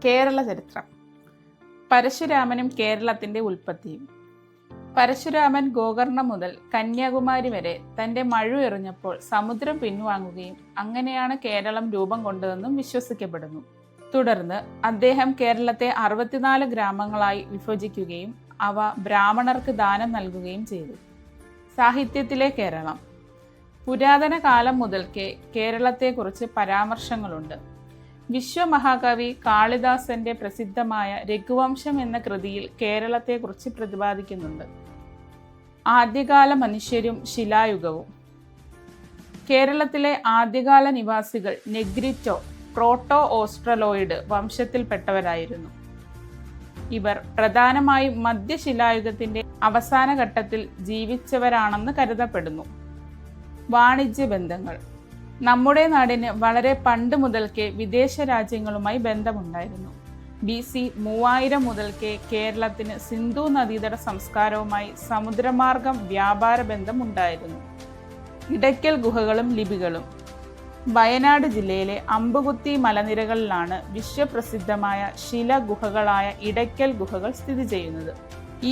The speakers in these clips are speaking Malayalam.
കേരള ചരിത്രം. പരശുരാമനും കേരളത്തിൻ്റെ ഉൽപ്പത്തിയും. പരശുരാമൻ ഗോകർണം മുതൽ കന്യാകുമാരി വരെ തൻ്റെ മഴു എറിഞ്ഞപ്പോൾ സമുദ്രം പിൻവാങ്ങുകയും അങ്ങനെയാണ് കേരളം രൂപം കൊണ്ടതെന്നും വിശ്വസിക്കപ്പെടുന്നു. തുടർന്ന് അദ്ദേഹം കേരളത്തെ 64 ഗ്രാമങ്ങളായി വിഭജിക്കുകയും അവ ബ്രാഹ്മണർക്ക് ദാനം നൽകുകയും ചെയ്തു. സാഹിത്യത്തിലെ കേരളം. പുരാതന കാലം മുതൽക്കേ കേരളത്തെക്കുറിച്ച് പരാമർശങ്ങളുണ്ട്. വിശ്വമഹാകവി കാളിദാസന്റെ പ്രസിദ്ധമായ രഘുവംശം എന്ന കൃതിയിൽ കേരളത്തെക്കുറിച്ച് പ്രതിപാദിക്കുന്നുണ്ട്. ആദ്യകാല മനുഷ്യരും ശിലായുഗവും. കേരളത്തിലെ ആദ്യകാല നിവാസികൾ നെഗ്രിറ്റോ, പ്രോട്ടോ ഓസ്ട്രലോയിഡ് വംശത്തിൽപ്പെട്ടവരായിരുന്നു. ഇവർ പ്രധാനമായും മധ്യശിലായുഗത്തിന്റെ അവസാന ഘട്ടത്തിൽ ജീവിച്ചവരാണെന്ന് കരുതപ്പെടുന്നു. വാണിജ്യ ബന്ധങ്ങൾ. നമ്മുടെ നാടിന് വളരെ പണ്ട് മുതൽക്കേ വിദേശ രാജ്യങ്ങളുമായി ബന്ധമുണ്ടായിരുന്നു. BC 3000 മുതൽക്കേ കേരളത്തിന് സിന്ധു നദീതട സംസ്കാരവുമായി സമുദ്രമാർഗം വ്യാപാര ബന്ധം ഉണ്ടായിരുന്നു. ഇടയ്ക്കൽ ഗുഹകളും ലിപികളും. വയനാട് ജില്ലയിലെ അമ്പുകുത്തി മലനിരകളിലാണ് വിശ്വപ്രസിദ്ധമായ ശിലഗുഹകളായ ഇടയ്ക്കൽ ഗുഹകൾ സ്ഥിതി ചെയ്യുന്നത്.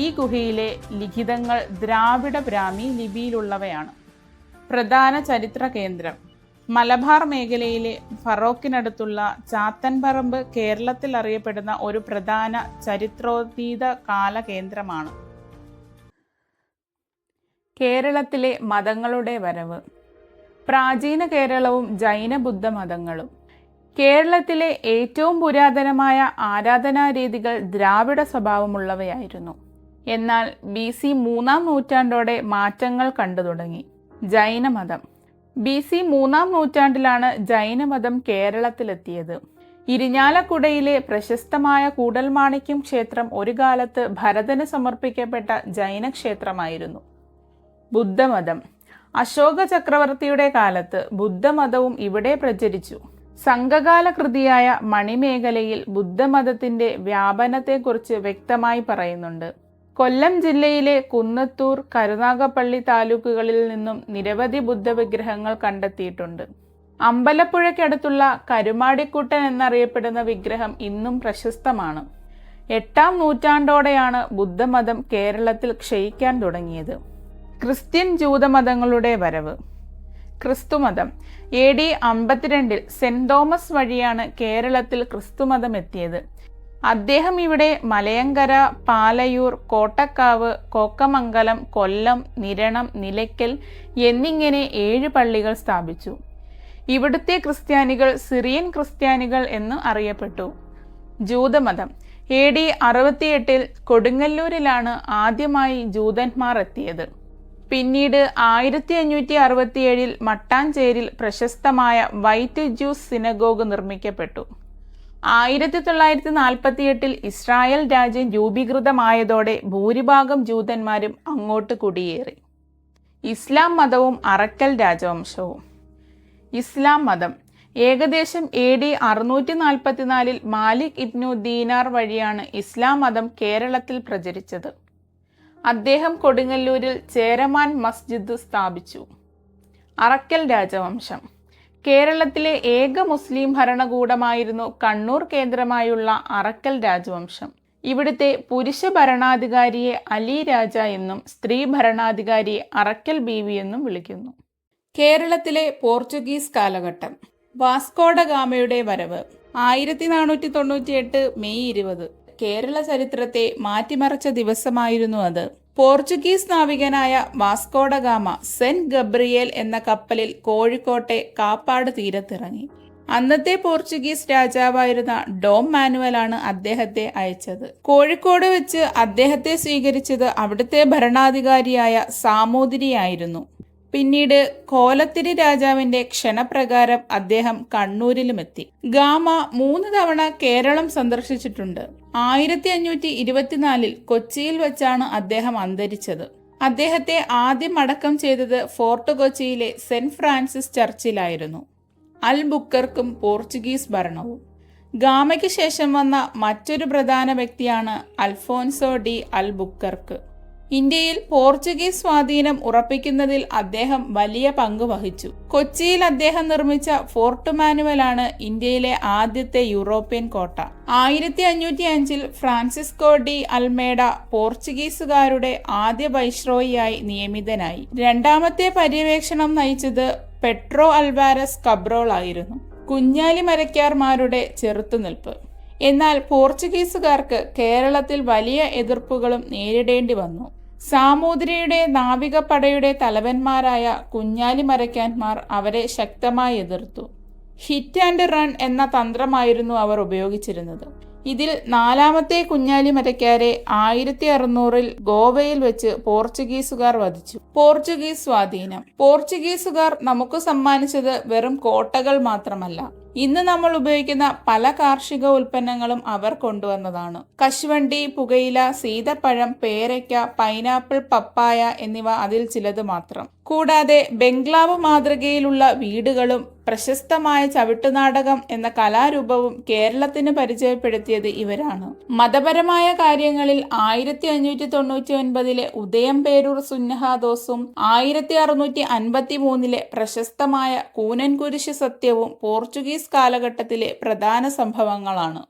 ഈ ഗുഹയിലെ ലിഖിതങ്ങൾ ദ്രാവിഡ ബ്രാഹ്മി ലിപിയിലുള്ളവയാണ്. പ്രധാന ചരിത്ര കേന്ദ്രം. മലബാർ മേഖലയിലെ ഫറോക്കിനടുത്തുള്ള ചാത്തൻപറമ്പ് കേരളത്തിൽ അറിയപ്പെടുന്ന ഒരു പ്രധാന ചരിത്രോതീത കാല കേന്ദ്രമാണ്. കേരളത്തിലെ മതങ്ങളുടെ വരവ്. പ്രാചീന കേരളവും ജൈന ബുദ്ധ മതങ്ങളും. കേരളത്തിലെ ഏറ്റവും പുരാതനമായ ആരാധനാരീതികൾ ദ്രാവിഡ സ്വഭാവമുള്ളവയായിരുന്നു. എന്നാൽ BC 3-ാം നൂറ്റാണ്ടോടെ മാറ്റങ്ങൾ കണ്ടു തുടങ്ങി. ജൈനമതം. BC 3-ാം നൂറ്റാണ്ടിലാണ് ജൈനമതം കേരളത്തിലെത്തിയത്. ഇരിഞ്ഞാലക്കുടയിലെ പ്രശസ്തമായ കൂടൽമാണിക്യം ക്ഷേത്രം ഒരു കാലത്ത് ഭരതന് സമർപ്പിക്കപ്പെട്ട ജൈന ക്ഷേത്രമായിരുന്നു. ബുദ്ധമതം. അശോക ചക്രവർത്തിയുടെ കാലത്ത് ബുദ്ധമതവും ഇവിടെ പ്രചരിച്ചു. സംഘകാല കൃതിയായ മണിമേഖലയിൽ ബുദ്ധമതത്തിന്റെ വ്യാപനത്തെക്കുറിച്ച് വ്യക്തമായി പറയുന്നുണ്ട്. കൊല്ലം ജില്ലയിലെ കുന്നത്തൂർ, കരുനാഗപ്പള്ളി താലൂക്കുകളിൽ നിന്നും നിരവധി ബുദ്ധവിഗ്രഹങ്ങൾ കണ്ടെത്തിയിട്ടുണ്ട്. അമ്പലപ്പുഴയ്ക്കടുത്തുള്ള കരുമാടിക്കുട്ടൻ എന്നറിയപ്പെടുന്ന വിഗ്രഹം ഇന്നും പ്രശസ്തമാണ്. 8-ാം നൂറ്റാണ്ടോടെയാണ് ബുദ്ധമതം കേരളത്തിൽ ക്ഷയിക്കാൻ തുടങ്ങിയത്. ക്രിസ്ത്യൻ ജൂതമതങ്ങളുടെ വരവ്. ക്രിസ്തുമതം. AD 52-ൽ സെന്റ് തോമസ് വഴിയാണ് കേരളത്തിൽ ക്രിസ്തുമതം എത്തിയത്. അദ്ദേഹം ഇവിടെ മലയങ്കര, പാലയൂർ, കോട്ടക്കാവ്, കോക്കമംഗലം, കൊല്ലം, നിരണം, നിലയ്ക്കൽ എന്നിങ്ങനെ 7 പള്ളികൾ സ്ഥാപിച്ചു. ഇവിടുത്തെ ക്രിസ്ത്യാനികൾ സിറിയൻ ക്രിസ്ത്യാനികൾ എന്ന് അറിയപ്പെട്ടു. ജൂതമതം. AD 68-ൽ കൊടുങ്ങല്ലൂരിലാണ് ആദ്യമായി ജൂതന്മാർ എത്തിയത്. പിന്നീട് 1567-ൽ മട്ടാഞ്ചേരിൽ പ്രശസ്തമായ വൈറ്റ് ജ്യൂസ് സിനഗോഗ് നിർമ്മിക്കപ്പെട്ടു. 1948-ൽ ഇസ്രായേൽ രാജ്യം രൂപീകൃതമായതോടെ ഭൂരിഭാഗം ജൂതന്മാരും അങ്ങോട്ട് കുടിയേറി. ഇസ്ലാം മതവും അറക്കൽ രാജവംശവും. ഇസ്ലാം മതം. ഏകദേശം AD 644-ൽ മാലിക് ഇബ്നു ദീനാർ വഴിയാണ് ഇസ്ലാം മതം കേരളത്തിൽ പ്രചരിച്ചത്. അദ്ദേഹം കൊടുങ്ങല്ലൂരിൽ ചേരമാൻ മസ്ജിദ് സ്ഥാപിച്ചു. അറക്കൽ രാജവംശം. കേരളത്തിലെ ഏക മുസ്ലിം ഭരണകൂടമായിരുന്നു കണ്ണൂർ കേന്ദ്രമായുള്ള അറക്കൽ രാജവംശം. ഇവിടുത്തെ പുരുഷ ഭരണാധികാരിയെ അലി രാജ എന്നും സ്ത്രീ ഭരണാധികാരിയെ അറക്കൽ ബീവി എന്നും വിളിക്കുന്നു. കേരളത്തിലെ പോർച്ചുഗീസ് കാലഘട്ടം. വാസ്കോഡ ഗാമയുടെ വരവ്. 1498 മെയ് 20. കേരള ചരിത്രത്തെ മാറ്റിമറിച്ച ദിവസമായിരുന്നു അത്. പോർച്ചുഗീസ് നാവികനായ വാസ്കോഡ ഗാമ സെന്റ് ഗബ്രിയേൽ എന്ന കപ്പലിൽ കോഴിക്കോട്ടെ കാപ്പാട് തീരത്തിറങ്ങി. അന്നത്തെ പോർച്ചുഗീസ് രാജാവായിരുന്ന ഡോം മാനുവലാണ് അദ്ദേഹത്തെ അയച്ചത്. കോഴിക്കോട് വെച്ച് അദ്ദേഹത്തെ സ്വീകരിച്ചത് അവിടുത്തെ ഭരണാധികാരിയായ സാമൂതിരിയായിരുന്നു. പിന്നീട് കോലത്തിരി രാജാവിന്റെ ക്ഷണപ്രകാരം അദ്ദേഹം കണ്ണൂരിലുമെത്തി. ഗാമ 3 തവണ കേരളം സന്ദർശിച്ചിട്ടുണ്ട്. 1524-ൽ കൊച്ചിയിൽ വെച്ചാണ് അദ്ദേഹം അന്തരിച്ചത്. അദ്ദേഹത്തെ ആദ്യം അടക്കം ചെയ്തത് ഫോർട്ട് കൊച്ചിയിലെ സെന്റ് ഫ്രാൻസിസ് ചർച്ചിലായിരുന്നു. അൽബുക്കർക്കും പോർച്ചുഗീസ് ഭരണവും. ഗാമയ്ക്ക് ശേഷം വന്ന മറ്റൊരു പ്രധാന വ്യക്തിയാണ് അൽഫോൻസോ ഡി അൽബുക്കർക്ക്. ഇന്ത്യയിൽ പോർച്ചുഗീസ് സ്വാധീനം ഉറപ്പിക്കുന്നതിൽ അദ്ദേഹം വലിയ പങ്ക് വഹിച്ചു. കൊച്ചിയിൽ അദ്ദേഹം നിർമ്മിച്ച ഫോർട്ട് മാനുവലാണ് ഇന്ത്യയിലെ ആദ്യത്തെ യൂറോപ്യൻ കോട്ട. 1505 ഫ്രാൻസിസ്കോ ഡി അൽമേഡ പോർച്ചുഗീസുകാരുടെ ആദ്യ വൈസ്രോയിയായി നിയമിതനായി. രണ്ടാമത്തെ പര്യവേക്ഷണം നയിച്ചത് പെട്രോ അൽവാരസ് കബ്രോൾ ആയിരുന്നു. കുഞ്ഞാലിമരയ്ക്കാർമാരുടെ ചെറുത്തുനിൽപ്പ്. എന്നാൽ പോർച്ചുഗീസുകാർക്ക് കേരളത്തിൽ വലിയ എതിർപ്പുകളും നേരിടേണ്ടി വന്നു. സാമൂതിരിയുടെ നാവികപ്പടയുടെ തലവന്മാരായ കുഞ്ഞാലിമരയ്ക്കാന്മാർ അവരെ ശക്തമായി എതിർത്തു. ഹിറ്റ് ആൻഡ് റൺ എന്ന തന്ത്രമായിരുന്നു അവർ ഉപയോഗിച്ചിരുന്നത്. ഇതിൽ നാലാമത്തെ കുഞ്ഞാലിമരയ്ക്കാരെ 1600 ഗോവയിൽ വെച്ച് പോർച്ചുഗീസുകാർ വധിച്ചു. പോർച്ചുഗീസ് സ്വാധീനം. പോർച്ചുഗീസുകാർ നമുക്ക് സമ്മാനിച്ചത് വെറും കോട്ടകൾ മാത്രമല്ല, ഇന്ന് നമ്മൾ ഉപയോഗിക്കുന്ന പല കാർഷിക ഉൽപ്പന്നങ്ങളും അവർ കൊണ്ടുവന്നതാണ്. കശുവണ്ടി, പുകയില, സീതപ്പഴം, പേരയ്ക്ക, പൈനാപ്പിൾ, പപ്പായ എന്നിവ അതിൽ ചിലത് മാത്രം. കൂടാതെ ബംഗ്ലാവ് മാതൃകയിലുള്ള വീടുകളും പ്രശസ്തമായ ചവിട്ടുനാടകം എന്ന കലാരൂപവും കേരളത്തിന് പരിചയപ്പെടുത്തിയത് ഇവരാണ്. മതപരമായ കാര്യങ്ങളിൽ 1599 ഉദയംപേരൂർ സുന്നഹാദോസും 1653 പ്രശസ്തമായ കൂനൻകുരിശ് സത്യവും പോർച്ചുഗീസ് കാലഘട്ടത്തിലെ പ്രധാന സംഭവങ്ങളാണ്.